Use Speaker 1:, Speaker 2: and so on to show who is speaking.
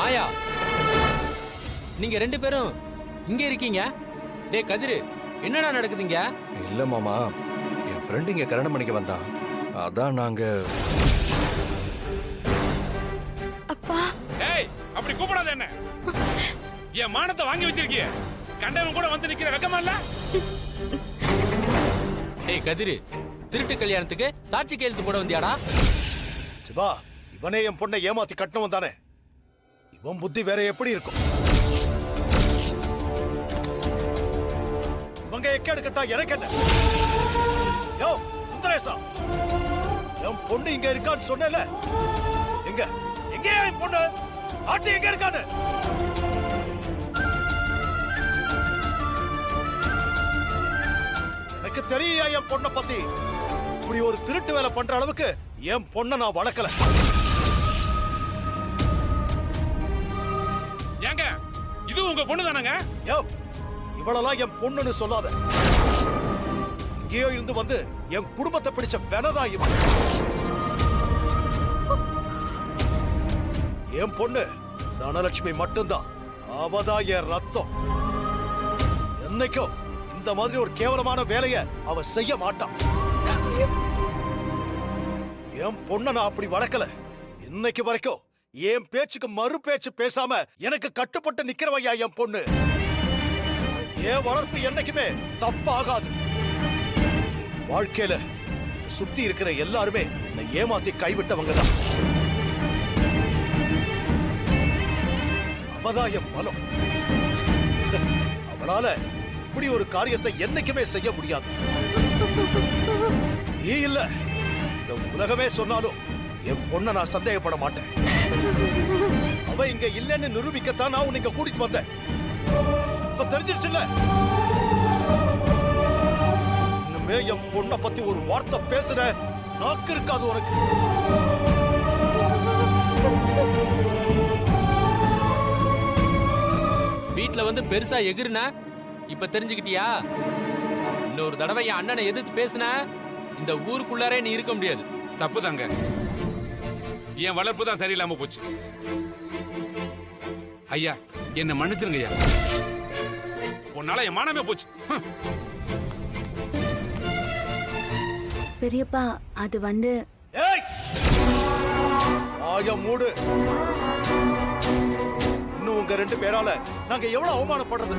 Speaker 1: மாயா, நீங்க 2 பேரும் இங்க இருக்கீங்க? டேய் கதிரு, என்னடா நடக்குதுங்க?
Speaker 2: இல்ல மாமா, என் ஃப்ரெண்ட் இங்க கல்யாணம் பண்ணிக்க வந்தான். அதான் நாங்க.
Speaker 3: அப்பா,
Speaker 4: டேய் அப்படி கூப்பிடாத என்ன? என் மானத்தை வாங்கி வச்சிருக்கிய, கண்டவன் கூட வந்து நிக்கிற வெக்கமா இல்ல?
Speaker 1: டேய் கதிரு, திருட்டு கல்யாணத்துக்கு சாட்சி கையெழுத்து போட வந்தியாடா?
Speaker 5: சிவா, இவனே என் பொண்ணை ஏமாத்தி கட்டணும் தானே. இவன் புத்தி வேற எப்படி இருக்கும்? இவங்க எக்க எடுக்கட்டா எனக்கு என்ன? யோ சுந்தரேசா, என் பொண்ணு இங்க இருக்கான்னு சொன்னேல, எங்க எங்க என் பொண்ணு? ஆட்டி எங்க இருக்கான்னு? எனக்கு தெரியா என் பொண்ணை பத்தி. இப்படி ஒரு திருட்டு வேலை பண்ற அளவுக்கு என் பொண்ணை நான் வளர்க்கல.
Speaker 4: ஏங்க இது உங்க பொண்ணு தானங்க?
Speaker 5: யோ, இவளெல்லாம் என் பொண்ணுன்னு சொல்லாத. இங்கேயோ இருந்து வந்து என் குடும்பத்தை பிடிச்ச வெனதா இவன். என் பொண்ணு தனலட்சுமி மட்டும்தான். அவதான் என் ரத்தம். என்னைக்கும் இந்த மாதிரி ஒரு கேவலமான வேலையை அவ செய்ய மாட்டான். என் பொண்ண நான் அப்படி வளர்க்கல. இன்னைக்கு வரைக்கும் என் பேச்சுக்கு மறு பேச்சு பேசாம எனக்கு கட்டுப்பட்டு நிக்கிறவையா என் பொண்ணு. என் வளர்ப்பு என்னைக்குமே தப்பாகாது. வாழ்க்கையில சுத்தி இருக்கிற எல்லாருமே என்னை ஏமாத்தி கைவிட்டவங்க தான். அவதான் என் பலம். அவளால இப்படி ஒரு காரியத்தை என்னைக்குமே செய்ய முடியாது. நீ இல்ல, இந்த உலகமே சொன்னாலும் என் பொண்ண நான் சந்தேகப்பட மாட்டேன். அவ இங்க இல்லைன்னு நிரூபிக்கத்தான் நான் உன்னை இங்க கூட்டிட்டு வந்தேன். இப்ப தெரிஞ்சிருச்சுல்ல, இனிமே என் பொண்ணை பத்தி ஒரு வார்த்தை பேசுற நாக்கு இருக்காது உனக்கு.
Speaker 1: வீட்ல வந்து பெருசா எகிருன இப்ப தெரிஞ்சுக்கிட்டியா? இன்னொரு தடவை என் அண்ணனை எதிர்த்து பேசுன இந்த ஊருக்குள்ளாரே நீ இருக்க முடியாது.
Speaker 4: தப்பு தாங்க, என் வளர்ப்பு தான் சரியில்லாம போச்சு. ஐயா என்ன மன்னிச்சிருங்க ஐயா, உன்னால என் மானமே போச்சு.
Speaker 3: பெரியப்பா அது வந்து
Speaker 5: ஏய், ஆய மூடு. இன்னும் உங்க 2 பேரால நாங்க எவ்வளவு அவமானப்படுறது.